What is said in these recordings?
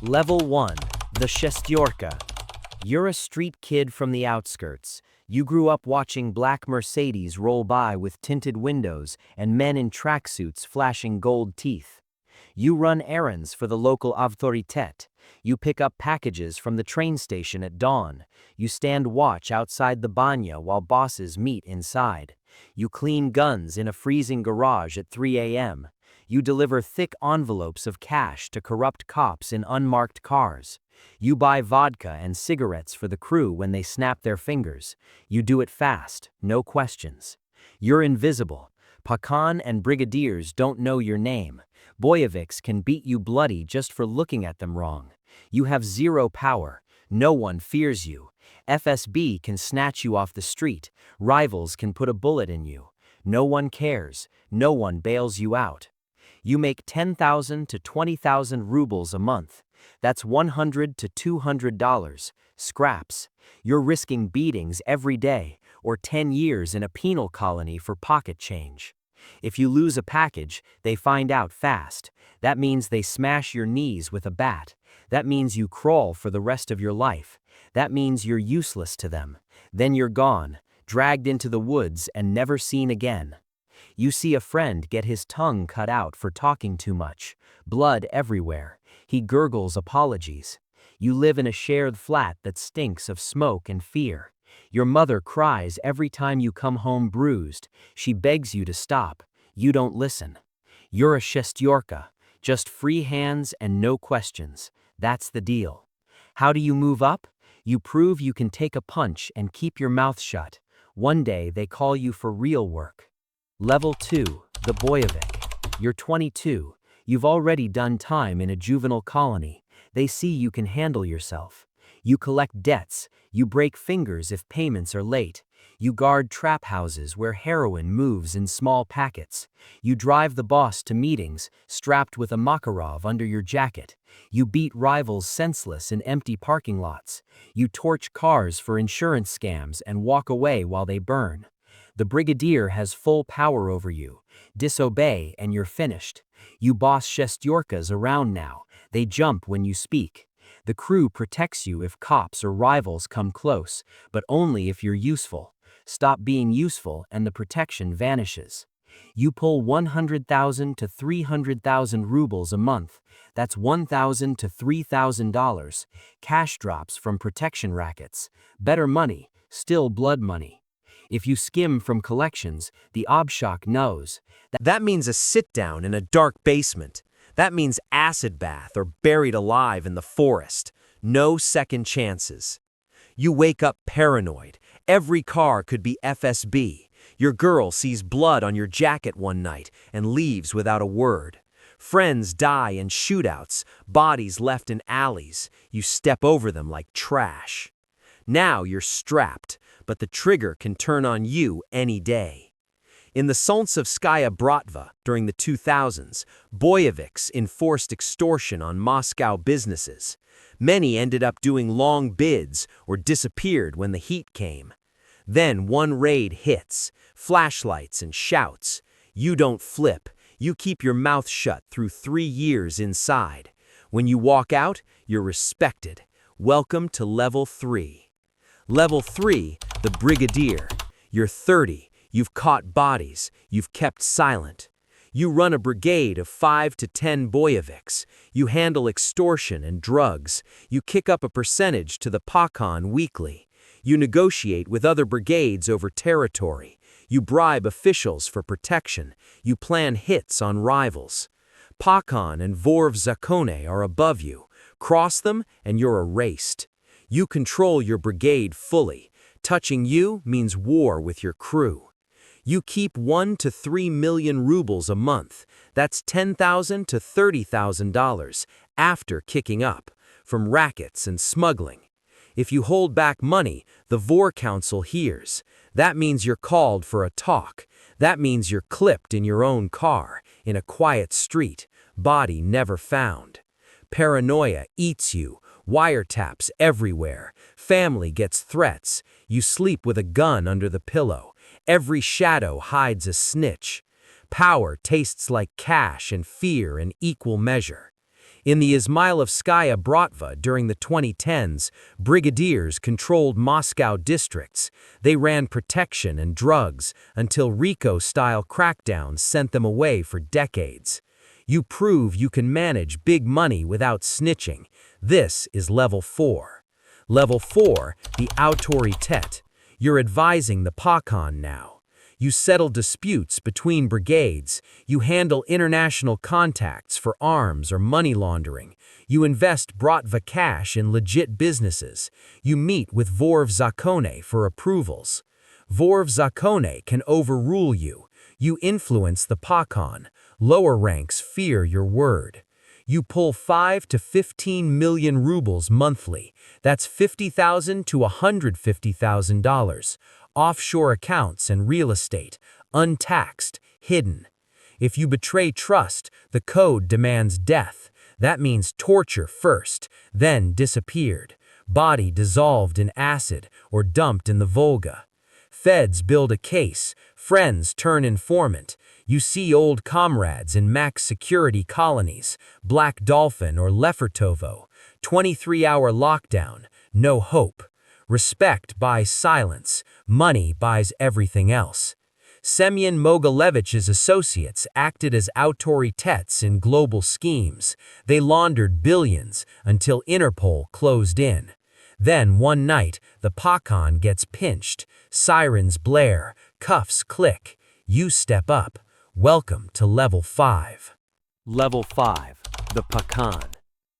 Level 1. The Shestyorka. You're a street kid from the outskirts. You grew up watching black Mercedes roll by with tinted windows and men in tracksuits flashing gold teeth. You run errands for the local autoritet. You pick up packages from the train station at dawn. You stand watch outside the banya while bosses meet inside. You clean guns in a freezing garage at 3 a.m. You deliver thick envelopes of cash to corrupt cops in unmarked cars. You buy vodka and cigarettes for the crew when they snap their fingers. You do it fast, no questions. You're invisible. Pakan and brigadiers don't know your name. Boyeviks can beat you bloody just for looking at them wrong. You have zero power. No one fears you. FSB can snatch you off the street. Rivals can put a bullet in you. No one cares. No one bails you out. You make 10,000 to 20,000 rubles a month. That's $100 to $200. Scraps. You're risking beatings every day, or 10 years in a penal colony for pocket change. If you lose a package, they find out fast. That means they smash your knees with a bat. That means you crawl for the rest of your life. That means you're useless to them. Then you're gone, dragged into the woods and never seen again. You see a friend get his tongue cut out for talking too much. Blood everywhere. He gurgles apologies. You live in a shared flat that stinks of smoke and fear. Your mother cries every time you come home bruised. She begs you to stop. You don't listen. You're a Shestyorka. Just free hands and no questions. That's the deal. How do you move up? You prove you can take a punch and keep your mouth shut. One day they call you for real work. Level 2. The Boyevik. You're 22. You've already done time in a juvenile colony. They see you can handle yourself. You collect debts. You break fingers if payments are late. You guard trap houses where heroin moves in small packets. You drive the boss to meetings, strapped with a Makarov under your jacket. You beat rivals senseless in empty parking lots. You torch cars for insurance scams and walk away while they burn. The brigadier has full power over you. Disobey and you're finished. You boss Shestyorkas around now. They jump when you speak. The crew protects you if cops or rivals come close, but only if you're useful. Stop being useful and the protection vanishes. You pull 100,000 to 300,000 rubles a month. That's $1,000 to $3,000. Cash drops from protection rackets. Better money, still blood money. If you skim from collections, the Obshok knows. That means a sit-down in a dark basement. That means acid bath or buried alive in the forest. No second chances. You wake up paranoid. Every car could be FSB. Your girl sees blood on your jacket one night and leaves without a word. Friends die in shootouts, bodies left in alleys. You step over them like trash. Now you're strapped, but the trigger can turn on you any day. In the Russian Bratva during the 2000s, Boyeviks enforced extortion on Moscow businesses. Many ended up doing long bids or disappeared when the heat came. Then one raid hits, flashlights and shouts. You don't flip. You keep your mouth shut through 3 years inside. When you walk out, you're respected. Welcome to Level 3. Level 3, the Brigadier. You're 30. You've caught bodies. You've kept silent. You run a brigade of 5 to 10 Boyeviks. You handle extortion and drugs. You kick up a percentage to the Pakan weekly. You negotiate with other brigades over territory. You bribe officials for protection. You plan hits on rivals. Pakan and Vorv Zakone are above you. Cross them and you're erased. You control your brigade fully. Touching you means war with your crew. You keep 1 to 3 million rubles a month. That's $10,000 to $30,000 after kicking up, from rackets and smuggling. If you hold back money, the Vor Council hears. That means you're called for a talk. That means you're clipped in your own car, in a quiet street, body never found. Paranoia eats you. Wiretaps everywhere. Family gets threats. You sleep with a gun under the pillow. Every shadow hides a snitch. Power tastes like cash and fear in equal measure. In the Izmailovskaya Bratva during the 2010s, brigadiers controlled Moscow districts. They ran protection and drugs until RICO-style crackdowns sent them away for decades. You prove you can manage big money without snitching. This is Level 4. Level 4, the autoritet. You're advising the Pakhan now. You settle disputes between brigades. You handle international contacts for arms or money laundering. You invest Bratva cash in legit businesses. You meet with Vorv Zakone for approvals. Vorv Zakone can overrule you. You influence the Pakhan. Lower ranks fear your word. You pull 5 to 15 million rubles monthly. That's $50,000 to $150,000. Offshore accounts and real estate, untaxed, hidden. If you betray trust, the code demands death. That means torture first, then disappeared. Body dissolved in acid or dumped in the Volga. Feds build a case, friends turn informant. You see old comrades in max security colonies, Black Dolphin or Lefortovo. 23-hour lockdown, no hope. Respect buys silence, money buys everything else. Semyon Mogilevic's associates acted as autoritets in global schemes. They laundered billions until Interpol closed in. Then one night, the Pakhan gets pinched, sirens blare, cuffs click. You step up. Welcome to Level 5. Level 5, the Pakhan.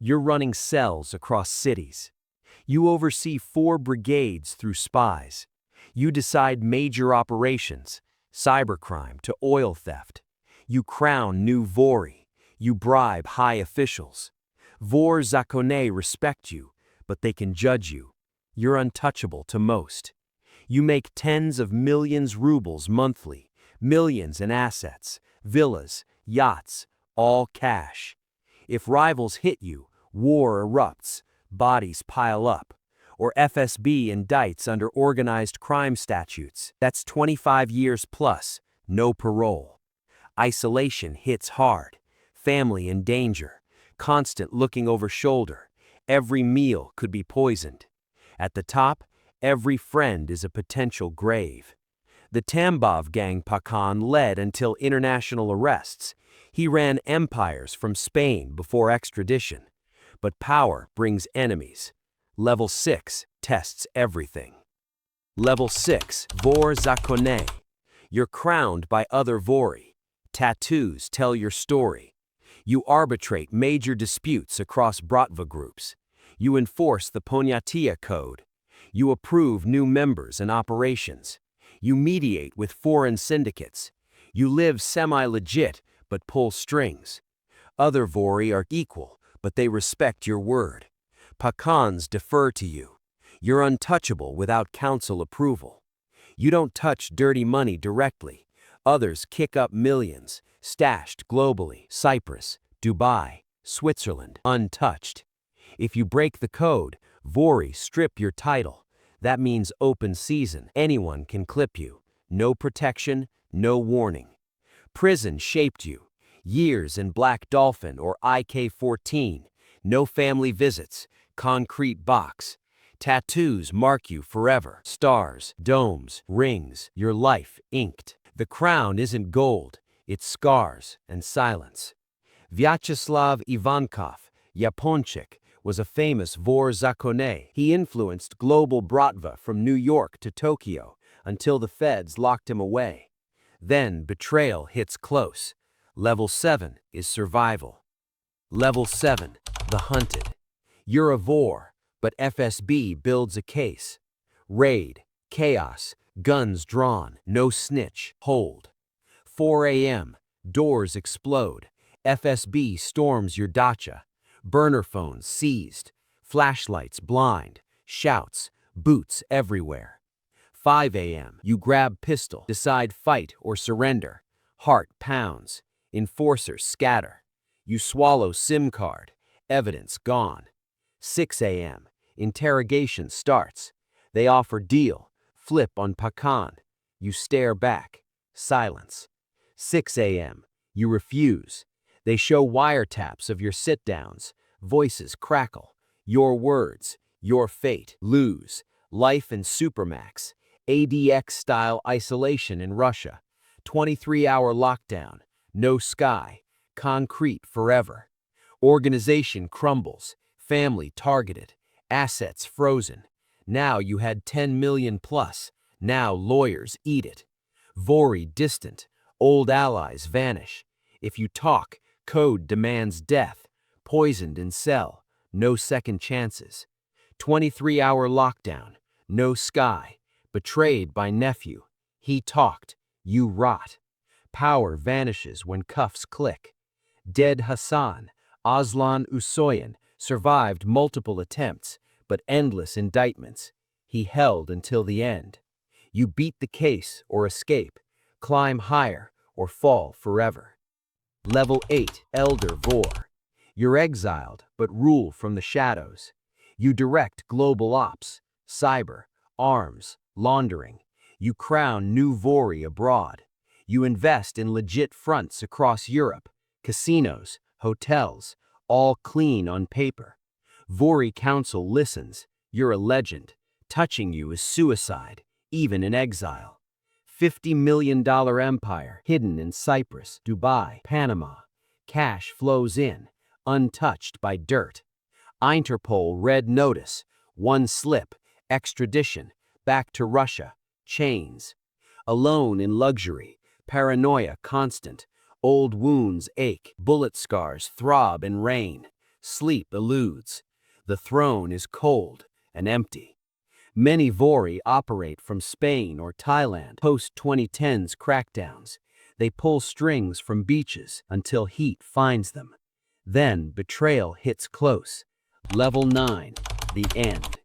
You're running cells across cities. You oversee 4 brigades through spies. You decide major operations, cybercrime to oil theft. You crown new Vori. You bribe high officials. Vor Zakone respect you, but they can judge you. You're untouchable to most. You make tens of millions rubles monthly, millions in assets, villas, yachts, all cash. If rivals hit you, war erupts. Bodies pile up, or FSB indicts under organized crime statutes. That's 25 years plus, no parole. Isolation hits hard, family in danger, constant looking over shoulder. Every meal could be poisoned. At the top, every friend is a potential grave. The Tambov gang Pakhan led until international arrests. He ran empires from Spain before extradition. But power brings enemies. Level 6 tests everything. Level 6, Vor Zakone. You're crowned by other Vori. Tattoos tell your story. You arbitrate major disputes across Bratva groups. You enforce the Ponyatia code. You approve new members and operations. You mediate with foreign syndicates. You live semi-legit but pull strings. Other Vori are equal, but they respect your word. Pakhans defer to you. You're untouchable without council approval. You don't touch dirty money directly. Others kick up millions, stashed globally. Cyprus, Dubai, Switzerland, untouched. If you break the code, Vori strip your title. That means open season. Anyone can clip you. No protection, no warning. Prison shaped you. Years in Black Dolphin or IK-14. No family visits. Concrete box. Tattoos mark you forever. Stars, domes, rings, your life inked. The crown isn't gold, it's scars and silence. Vyacheslav Ivankov, Yaponchik, was a famous Vor Zakone. He influenced global Bratva from New York to Tokyo until the feds locked him away. Then betrayal hits close. Level 7 is survival. Level 7, the hunted. You're a Vor, but FSB builds a case. Raid, chaos, guns drawn, no snitch, hold. 4 a.m., doors explode. FSB storms your dacha. Burner phones seized. Flashlights blind. Shouts, boots everywhere. 5 a.m., you grab pistol, decide fight or surrender. Heart pounds. Enforcers scatter. You swallow SIM card. Evidence gone. 6 a.m., interrogation starts. They offer deal. Flip on Pakhan. You stare back. Silence. 6 a.m., you refuse. They show wiretaps of your sit-downs, voices crackle, your words, your fate, lose, life in Supermax, ADX-style isolation in Russia, 23-hour lockdown, no sky, concrete forever. Organization crumbles, family targeted, assets frozen. Now you had 10 million plus, now lawyers eat it. Vori distant, old allies vanish. If you talk, code demands death, poisoned in cell, no second chances. 23-hour lockdown, no sky, betrayed by nephew. He talked, you rot. Power vanishes when cuffs click. Dead Hassan, Aslan Usoyan, survived multiple attempts, but endless indictments. He held until the end. You beat the case or escape, climb higher or fall forever. Level 8, Elder Vor. You're exiled, but rule from the shadows. You direct global ops, cyber, arms, laundering. You crown new Vori abroad. You invest in legit fronts across Europe, casinos, hotels, all clean on paper. Vori Council listens. You're a legend. Touching you is suicide, even in exile. $50 million empire hidden in Cyprus, Dubai, Panama. Cash flows in, untouched by dirt. Interpol red notice, one slip, extradition, back to Russia, chains. Alone in luxury, paranoia constant, old wounds ache, bullet scars throb in rain, sleep eludes. The throne is cold and empty. Many Vori operate from Spain or Thailand post-2010s crackdowns. They pull strings from beaches until heat finds them. Then betrayal hits close. Level 9, the end.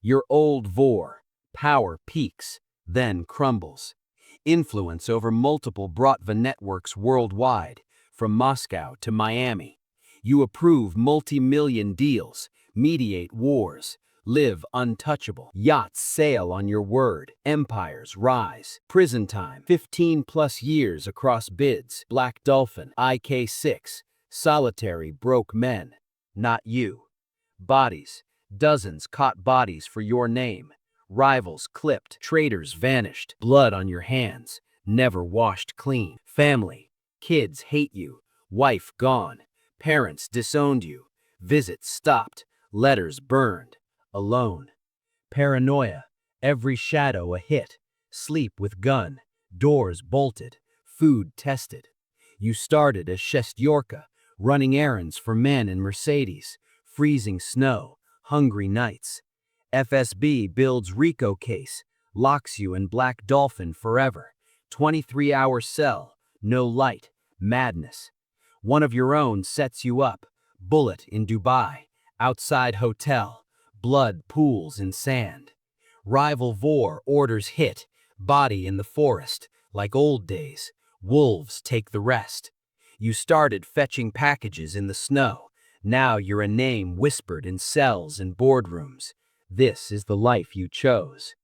Your old Vor, power peaks, then crumbles. Influence over multiple Bratva networks worldwide, from Moscow to Miami. You approve multi-million deals, mediate wars, live untouchable. Yachts sail on your word, empires rise. Prison time, 15 plus years across bids. Black Dolphin, IK6, solitary broke men, not you. Bodies, dozens caught bodies for your name. Rivals clipped, traitors vanished, blood on your hands, never washed clean. Family, kids hate you, wife gone, parents disowned you, visits stopped, letters burned, alone. Paranoia, every shadow a hit, sleep with gun, doors bolted, food tested. You started as Shestyorka, running errands for men in Mercedes, freezing snow, hungry nights. FSB builds Rico case, locks you in Black Dolphin forever. 23-hour cell, no light, madness. One of your own sets you up, bullet in Dubai, outside hotel, blood pools in sand. Rival Vor orders hit, body in the forest, like old days. Wolves take the rest. You started fetching packages in the snow. Now you're a name whispered in cells and boardrooms. This is the life you chose.